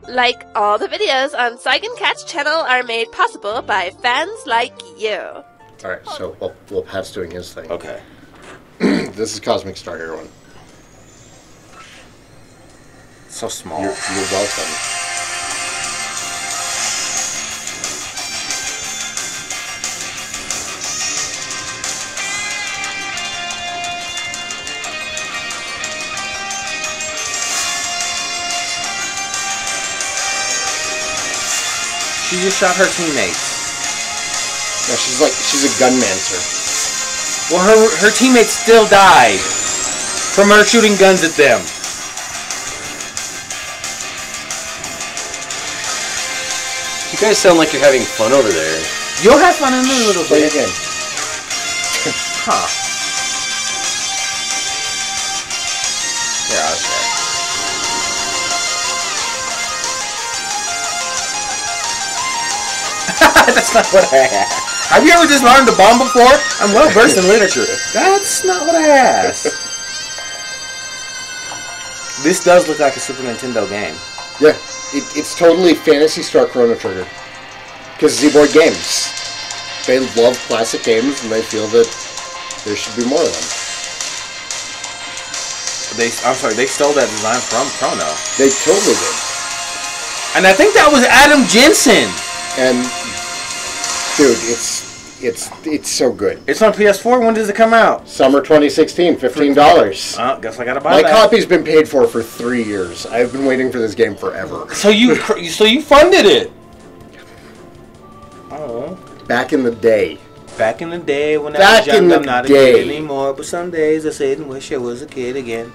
Like all the videos on Saigan Cat's channel are made possible by fans like you. Alright, so while Pat's doing his thing. Okay. This is Cosmic Star Heroine. So small. You're welcome. She just shot her teammates. No, she's a gunmancer. Well, her teammates still died from her shooting guns at them. You guys sound like you're having fun over there. You'll have fun in a little Play bit. again. Huh. Yeah, okay. That's not what I asked. Have you ever disarmed a bomb before? I'm well versed in literature. That's not what I asked. This does look like a Super Nintendo game. Yeah, it's totally Phantasy Star Chrono Trigger. Because ZBoard Games. They love classic games and they feel that there should be more of them. I'm sorry, they stole that design from Chrono. They totally did. And I think that was Adam Jensen. And dude, it's so good. It's on PS4. When does it come out? Summer 2016, $15. Guess I gotta buy My that. copy's been paid for 3 years. I've been waiting for this game forever. So you funded it. Oh. Back in the day. Back in the day when I was Back in young, the I'm not a day. kid anymore. But some days I sit and wish I was a kid again.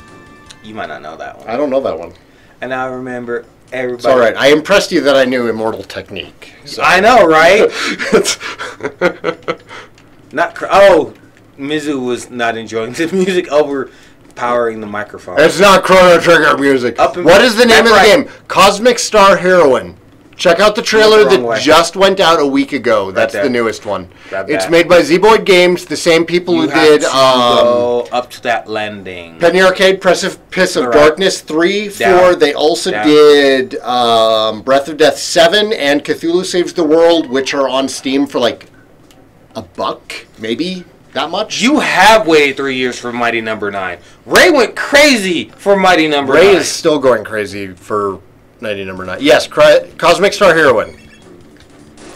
You might not know that one. I don't know that one. And I remember everybody. It's alright. I impressed you that I knew Immortal Technique. So. I know, right? Mizu was not enjoying the music overpowering the microphone. It's not Chrono Trigger music. What is the name of the game? Cosmic Star Heroine. Check out the trailer that just went out a week ago. That's the newest one. It's made by ZBoard Games, the same people who did go up to that landing. Penny Arcade, Precipice of Darkness 3, 4. They also did Breath of Death 7 and Cthulhu Saves the World, which are on Steam for like $1, maybe that much. You have waited 3 years for Mighty Number 9. Ray went crazy for Mighty Number 9. Ray is still going crazy for Mighty Number 9. Yes, Cosmic Star Heroine.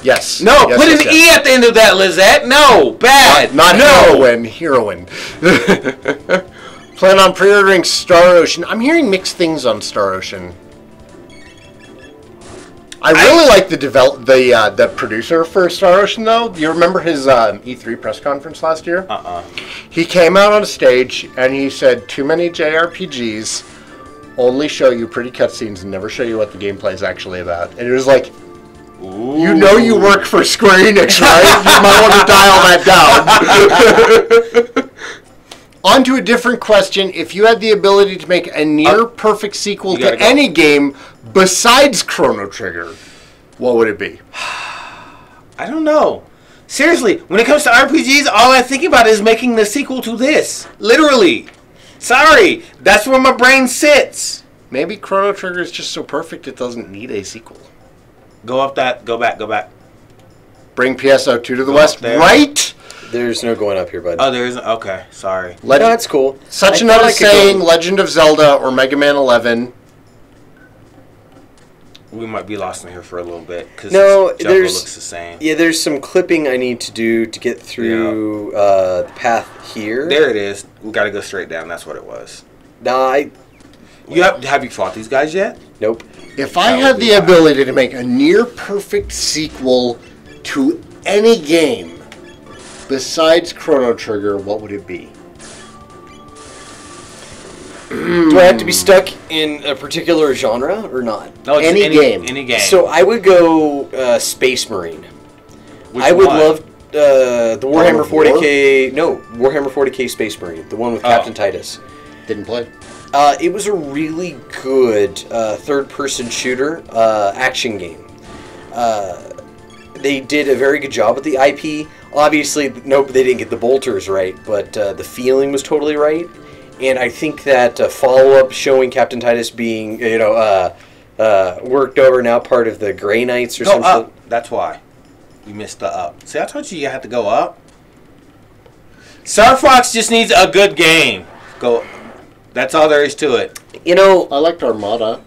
Yes. No, yes, put yes, an yes. E at the end of that, Lizette. No, bad. Not heroine. Plan on pre-ordering Star Ocean. I'm hearing mixed things on Star Ocean. I really like the producer for Star Ocean though. You remember his E3 press conference last year? He came out on stage and he said, "Too many JRPGs only show you pretty cutscenes and never show you what the gameplay is actually about." And it was like, ooh. You know you work for Square Enix, right? You might want to dial that down. On to a different question. If you had the ability to make a near-perfect sequel to any game besides Chrono Trigger, what would it be? I don't know. Seriously, when it comes to RPGs, all I think about is making the sequel to this. Literally. Sorry, that's where my brain sits. Maybe Chrono Trigger is just so perfect it doesn't need a sequel. Go up that, go back. Bring PSO2 to the West, right? There's no going up here, bud. Oh, there isn't? Okay, sorry. No, that's cool. Such another saying, Legend of Zelda or Mega Man 11. We might be lost in here for a little bit because there's looks the same. Yeah, there's some clipping I need to do to get through the path here. There it is. We got to go straight down. That's what it was. Nah, have you fought these guys yet? Nope. If I had the ability to make a near-perfect sequel to any game besides Chrono Trigger, what would it be? Do I have to be stuck in a particular genre or not? No, any game. Any game. So I would go Space Marine. I would love the Warhammer 40k. No, Warhammer 40k Space Marine, the one with Captain Titus. Didn't play. It was a really good third-person shooter action game. They did a very good job with the IP. Obviously, no, they didn't get the bolters right, but the feeling was totally right. And I think that follow-up showing Captain Titus being, worked over, now part of the Grey Knights or Go something. up. That's why. You missed the up. See, I told you had to go up. Star Fox just needs a good game. Go. That's all there is to it. You know, I liked Armada.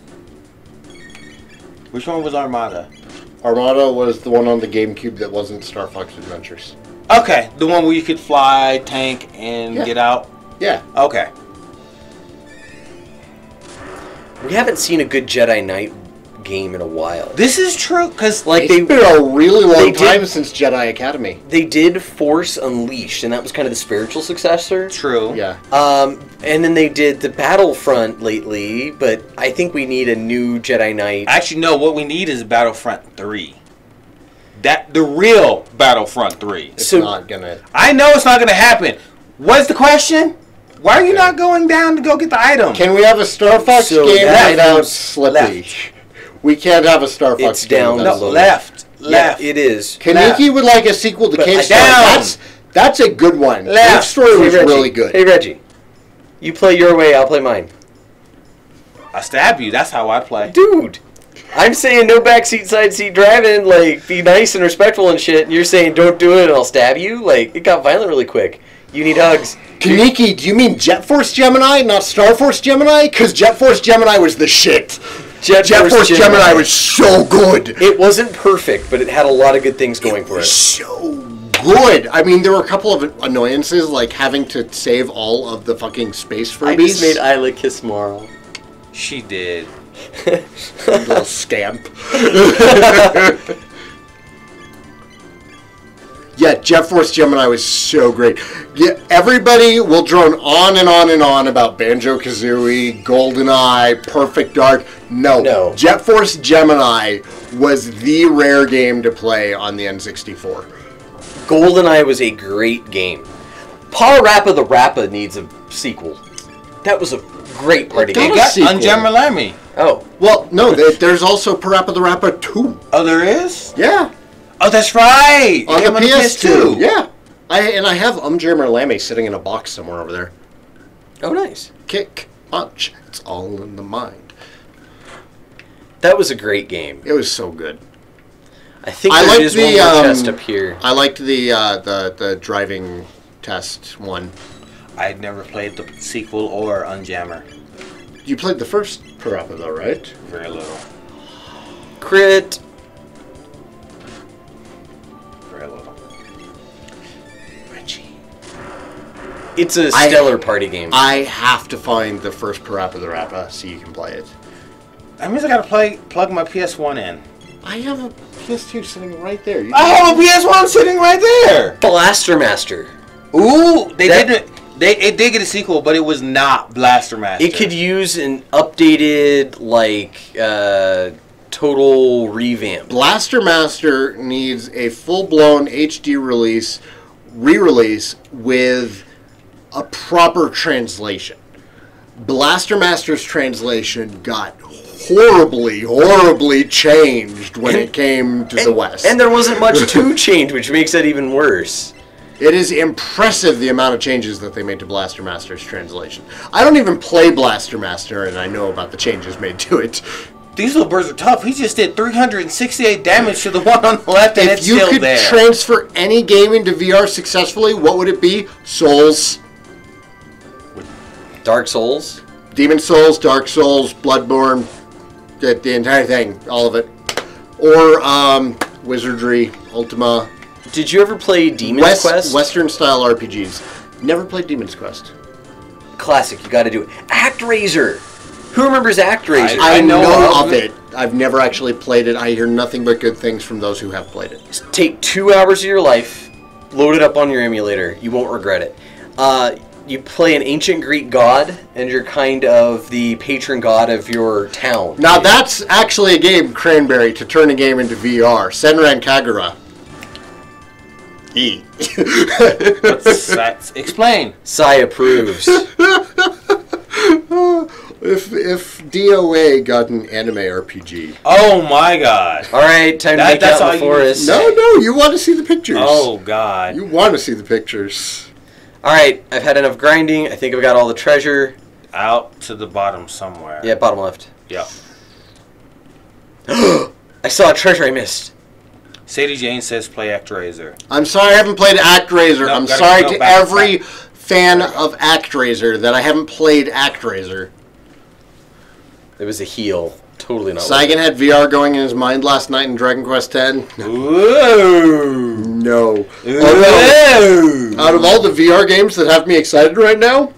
Which one was Armada? Armada was the one on the GameCube that wasn't Star Fox Adventures. Okay, the one where you could fly, tank, and get out? Yeah. Okay. we haven't seen a good Jedi Knight game in a while. This is true, because Like It's been a really long time since Jedi Academy. They did Force Unleashed, and that was kind of the spiritual successor. True. Yeah. And then they did the Battlefront lately, but I think we need a new Jedi Knight. Actually, no, what we need is Battlefront 3. The real Battlefront 3. It's not gonna... I know it's not going to happen. What's the question? Why are you not going down to go get the item? Can we have a Star Fox game that without is Slippy? left. We can't have a Star Fox It's game down without No, Slippy. left. Yeah, it is. Kaneki would like a sequel to Cave Story. down. That's a good one. Cave Left. Story was Hey, Reggie. really good. Hey, Reggie. You play your way, I'll play mine. I stab you. That's how I play. Dude, I'm saying no backseat, side seat driving, like, be nice and respectful and shit, and you're saying don't do it and I'll stab you? Like, it got violent really quick. You need hugs. Kaneki, do you mean Jet Force Gemini, not Star Force Gemini? Because Jet Force Gemini was the shit. Jet Force Gemini was so good. It wasn't perfect, but it had a lot of good things going for it. So good. I mean, there were a couple of annoyances, like having to save all of the fucking space Furbies. I just made Isla kiss Marl. She did. Little scamp. Yeah, Jet Force Gemini was so great. Yeah, everybody will drone on and on and on about Banjo-Kazooie, GoldenEye, Perfect Dark. No. Jet Force Gemini was the rare game to play on the N64. GoldenEye was a great game. Paul Rappa the Rappa needs a sequel. That was a great party game. It got sequel. Unjamalami. Oh. Well, no, there's also Parappa the Rappa 2. Oh, there is? Yeah. Oh, that's right. On It the came PS2. Yeah. I have Merlame sitting in a box somewhere over there. Oh, nice. Kick, punch, it's all in the mind. That was a great game. It was so good. I think I there liked is the, one more chest up here. I liked the driving test one. I'd never played the sequel or Unjammer. You played the first Parappa though, right? Very little. Crit. Very little. Reggie. It's a stellar party game. I have to find the first Parappa the Rappa so you can play it. That means I gotta plug my PS1 in. I have a PS2 sitting right there. I have a PS1 sitting right there! Blaster Master. Ooh! It did get a sequel, but it was not Blaster Master. It could use an updated, like, total revamp. Blaster Master needs a full-blown HD re-release with a proper translation. Blaster Master's translation got horribly changed when it came to the West. And there wasn't much to change, which makes it even worse. It is impressive the amount of changes that they made to Blaster Master's translation. I don't even play Blaster Master, and I know about the changes made to it. These little birds are tough. He just did 368 damage to the one on the left, and it's still there. If you could transfer any game into VR successfully, what would it be? Souls. Dark Souls? Demon Souls, Dark Souls, Bloodborne, the entire thing, all of it. Or Wizardry, Ultima. Did you ever play Demon's Quest? Western-style RPGs. Never played Demon's Quest. Classic, you gotta do it. ActRaiser! Who remembers ActRaiser? I know of it. I've never actually played it. I hear nothing but good things from those who have played it. Take 2 hours of your life, load it up on your emulator. You won't regret it. You play an ancient Greek god, and you're kind of the patron god of your town. Now that's actually a game, Cranberry, to turn a game into VR. Senran Kagura. E. Explain. Sai approves. If DOA got an anime RPG. Oh my god. Alright, time to make out in the forest. No, you want to see the pictures. Oh god. You want to see the pictures. Alright, I've had enough grinding. I think I've got all the treasure. Out to the bottom somewhere. Yeah, bottom left. Yep. I saw a treasure I missed. Sadie Jane says play ActRaiser. I'm sorry I haven't played ActRaiser. No, I'm gotta sorry go to back, every back. fan of ActRaiser that I haven't played ActRaiser. It was a heel. Totally not. Saigan had VR going in his mind last night in Dragon Quest X. Ooh. No. Ooh. Out of all the VR games that have me excited right now,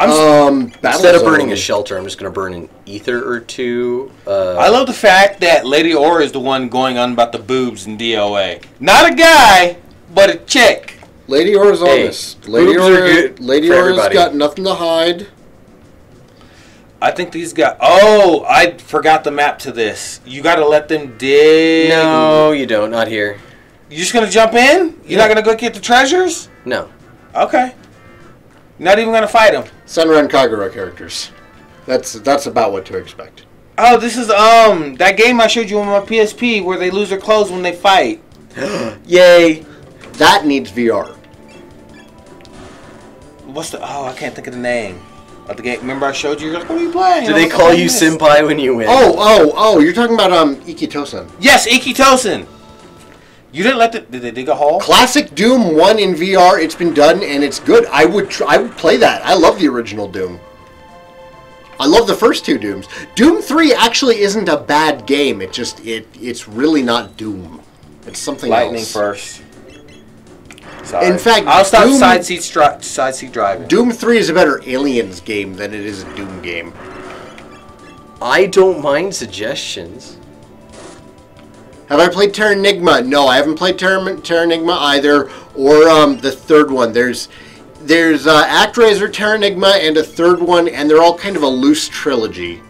Instead of burning a shelter, I'm just going to burn an ether or two. I love the fact that Lady Aura is the one going on about the boobs in DOA. Not a guy, but a chick. Lady Aura's on this. Lady boobs are good Lady for Aura's everybody. got nothing to hide. I think these guys... Oh, I forgot the map to this. You got to let them dig. No, you don't. Not here. You're just going to jump in? You're not going to go get the treasures? No. Okay. Not even going to fight them. Senran Kagura characters. That's about what to expect. Oh, this is that game I showed you on my PSP where they lose their clothes when they fight. Yay. That needs VR. What's the... Oh, I can't think of the name of the game. Remember I showed you? You're like, what are you playing? Do I they was call like, you this. senpai when you win? Oh, you're talking about Ikitosen. Yes, Ikitosen. You didn't let the... Did they dig a hole? Classic Doom 1 in VR. It's been done and it's good. I would play that. I love the original Doom. I love the first two Dooms. Doom 3 actually isn't a bad game. It's really not Doom. It's something Lightning else. first. Sorry. In fact, I'll stop Doom- side seat driving. Doom 3 is a better Aliens game than it is a Doom game. I don't mind suggestions. Have I played Terranigma? No, I haven't played Terranigma either, or the third one. There's ActRaiser, Terranigma, and a third one, and they're all kind of a loose trilogy.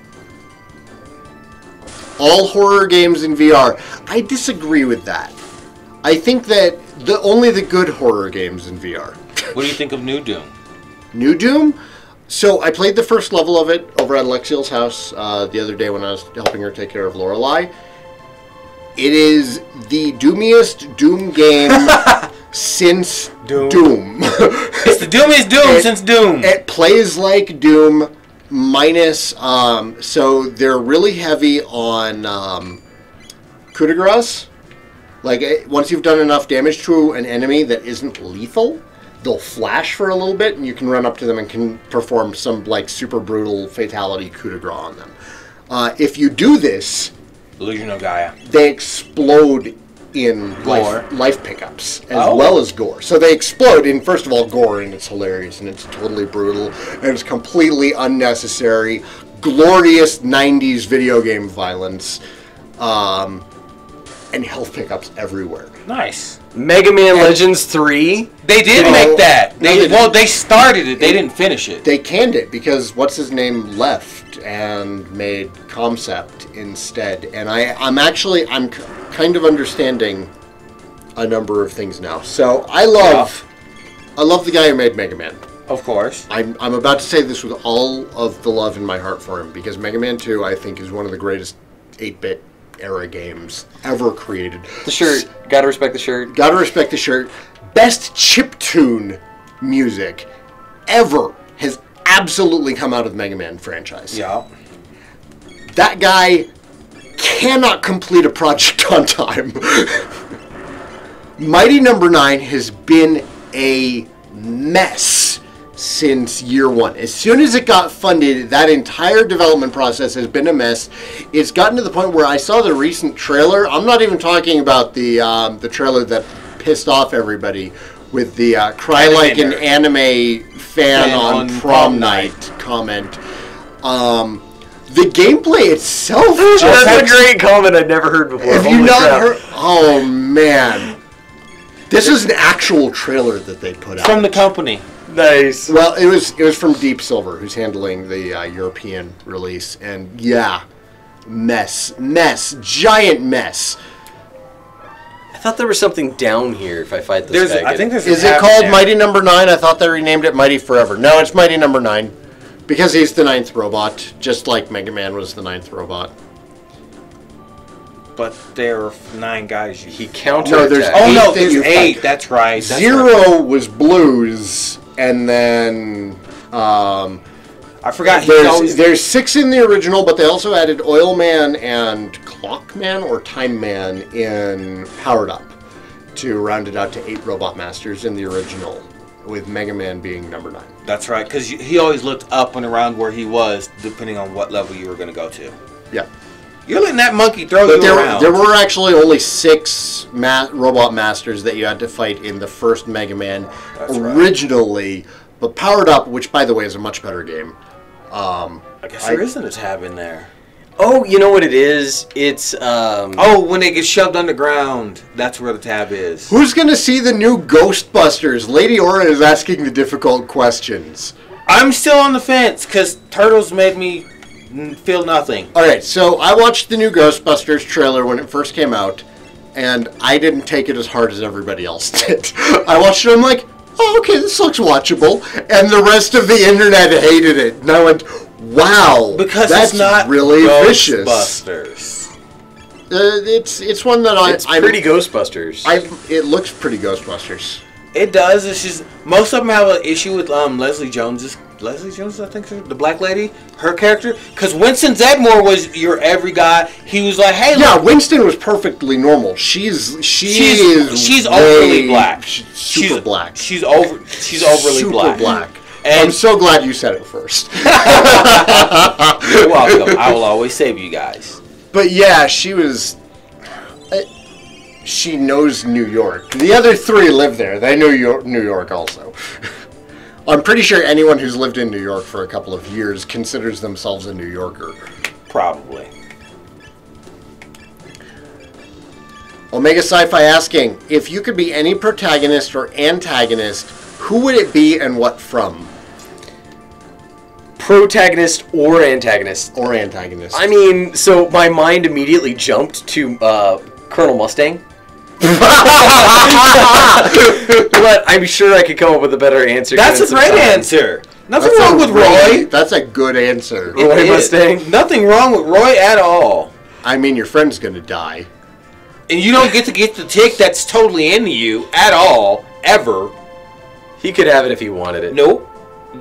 All horror games in VR. I disagree with that. I think that only the good horror games in VR. What do you think of New Doom? New Doom? So I played the first level of it over at Alexiel's house the other day when I was helping her take care of Lorelei. It is the doomiest Doom game since Doom. It's the doomiest Doom since Doom. It plays like Doom, minus... so they're really heavy on coup de grace. Like, once you've done enough damage to an enemy that isn't lethal, they'll flash for a little bit, and you can run up to them and can perform some, like, super brutal fatality coup de grace on them. If you do this... Illusion of Gaia. They explode in Gore. life pickups as well as gore. So they explode in, first of all, gore, and it's hilarious, and it's totally brutal, and it's completely unnecessary, glorious 90s video game violence, and health pickups everywhere. Nice. Mega Man Legends 3? They did make that. They started it. They didn't finish it. They canned it because what's his name left and made Concept instead. And I'm kind of understanding a number of things now. So I love the guy who made Mega Man. Of course. I'm about to say this with all of the love in my heart for him, because Mega Man 2 I think is one of the greatest 8-bit era games ever created. The shirt. Gotta respect the shirt. Gotta respect the shirt. Best chiptune music ever has absolutely come out of the Mega Man franchise. Yeah. That guy cannot complete a project on time. Mighty Number 9 has been a mess since year one. As soon as it got funded, that entire development process has been a mess. It's gotten to the point where I saw the recent trailer. I'm not even talking about the trailer that pissed off everybody with the cry like an anime fan on prom night comment. The gameplay itself That's a great comment I'd never heard before. Have you not heard? Oh man. This is an actual trailer that they put out. From the company. Nice. Well, it was from Deep Silver, who's handling the European release, and yeah, mess, giant mess. I thought there was something down here if I fight this guy. I think there's. Is it called Mighty Number 9? I thought they renamed it Mighty Forever. No, it's Mighty Number 9 because he's the 9th robot, just like Mega Man was the 9th robot. But there are 9 guys. He counter. No, there's Oh no, that you there's 8. fight. That's right. Zero was Blues, and then I forgot. There's 6 in the original, but they also added Oil Man and Clock Man or Time Man in Powered Up to round it out to 8 Robot Masters in the original, with Mega Man being number 9. That's right, because he always looked up and around where he was, depending on what level you were going to go to. Yeah. You're letting that monkey throw you around. There were actually only 6 Robot Masters that you had to fight in the first Mega Man originally, but Powered Up, which by the way is a much better game. I guess there isn't a tab in there. Oh, you know what it is? It's Oh, when they get shoved underground, that's where the tab is. Who's gonna see the new Ghostbusters? Lady Aura is asking the difficult questions. I'm still on the fence because Turtles made me feel nothing. Alright, so I watched the new Ghostbusters trailer when it first came out, and I didn't take it as hard as everybody else did. I watched it, I'm like, oh, okay, this looks watchable. And the rest of the internet hated it. And I went, wow, because that's it's not really vicious. Ghostbusters. It's one that It's pretty Ghostbusters. It looks pretty Ghostbusters. It does. It's just most of them have an issue with Leslie Jones, I think, the black lady, her character. Because Winston Zedmore was your every guy. He was like, hey, yeah, look. Winston was perfectly normal. She's overly black. Super black. She's overly super black. And I'm so glad you said it first. You're welcome. I will always save you guys. But yeah, she was. She knows New York. The other 3 live there. They know New York also. I'm pretty sure anyone who's lived in New York for a couple of years considers themselves a New Yorker. Probably. Omega Sci-Fi asking, if you could be any protagonist or antagonist, who would it be and what from? Protagonist or antagonist? Or antagonist. I mean, so my mind immediately jumped to Colonel Mustang. But I'm sure I could come up with a better answer. That's a great answer. Nothing wrong with Roy. That's a good answer. Roy Mustang. Nothing wrong with Roy at all. I mean, your friend's gonna die. And you don't get to get the tick that's totally into you at all, ever. He could have it if he wanted it. Nope.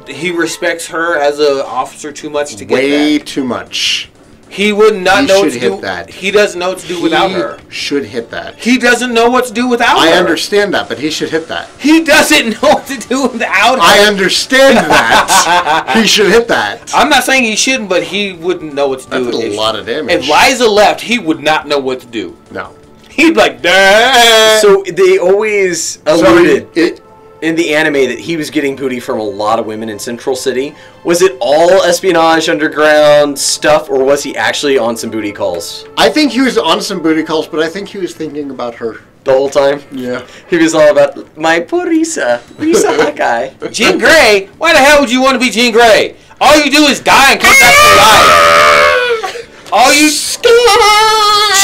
He respects her as an officer too much to get that. Way too much. He would not know what to hit do. that. He doesn't know what to do without her. He should hit that. He doesn't know what to do without her. I understand that, but he should hit that. He doesn't know what to do without her. I understand that. He should hit that. I'm not saying he shouldn't, but he wouldn't know what to do. That's a lot of damage. If Liza left, he would not know what to do. No. He'd be like, "Dang." So they always alluded in the anime that he was getting booty from a lot of women in Central City. Was it all espionage, underground stuff, or was he actually on some booty calls? I think he was on some booty calls, but I think he was thinking about her. The whole time? Yeah. He was all about, my poor Risa Hakai. Jean Grey? Why the hell would you want to be Jean Grey? All you do is die and come back to life. All you...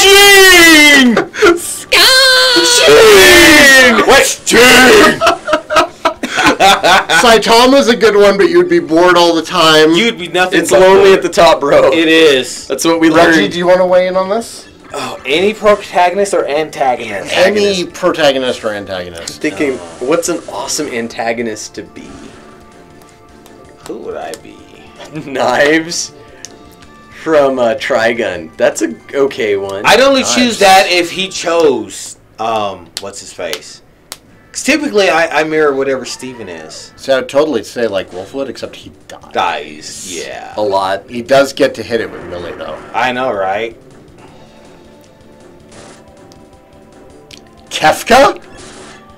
Jean! Jean! What's Jean? Saitama's a good one, but you'd be bored all the time. You'd be nothing. It's lonely bored. at the top, bro. It is. That's what we Reggie, learned. do you want to weigh in on this? Oh, any protagonist or antagonist? Any protagonist or antagonist. Thinking, what's an awesome antagonist to be? Who would I be? Knives from Trigun. That's a okay one. I'd only choose that if he chose, what's his face? Because typically I mirror whatever Steven is. So I'd totally say like Wolfwood, except he Dies, yeah. A lot. He does get to hit it with melee though. I know, right? Kefka?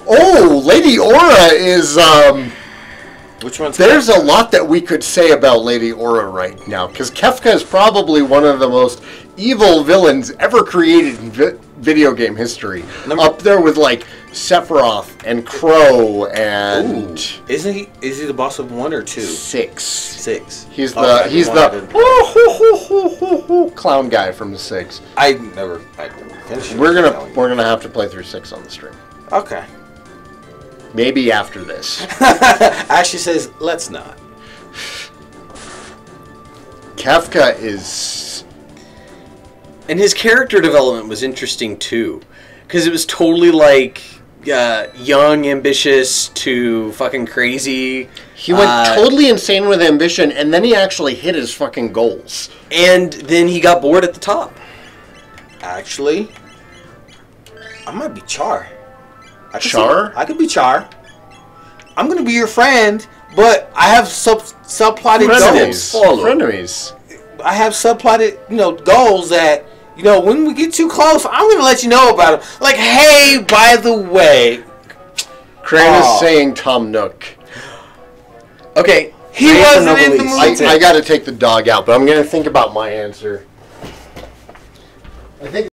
Oh, Lady Aura is Which one's there's a lot that we could say about Lady Aura right now, because Kefka is probably one of the most evil villains ever created in video game history. Up there with like Sephiroth and Crow and... Ooh. Is he the boss of 1 or 2? 6. 6. He's the clown guy from the 6. I never finished it. We're gonna have to play through 6 on the stream. Okay. Maybe after this. Ashley says, let's not. Kefka is... And his character development was interesting too. Because it was totally like young, ambitious to fucking crazy. He went totally insane with ambition, and then he actually hit his fucking goals. And then he got bored at the top. Actually, I might be Char. Char? I could be Char. I'm gonna be your friend, but I have subplotted goals. Frenemies. I have subplotted, goals that, when we get too close, I'm gonna let you know about them. Like, hey, by the way, Crane is saying Tom Nook. Okay, he wasn't in the movie. I got to take the dog out, but I'm gonna think about my answer. I think.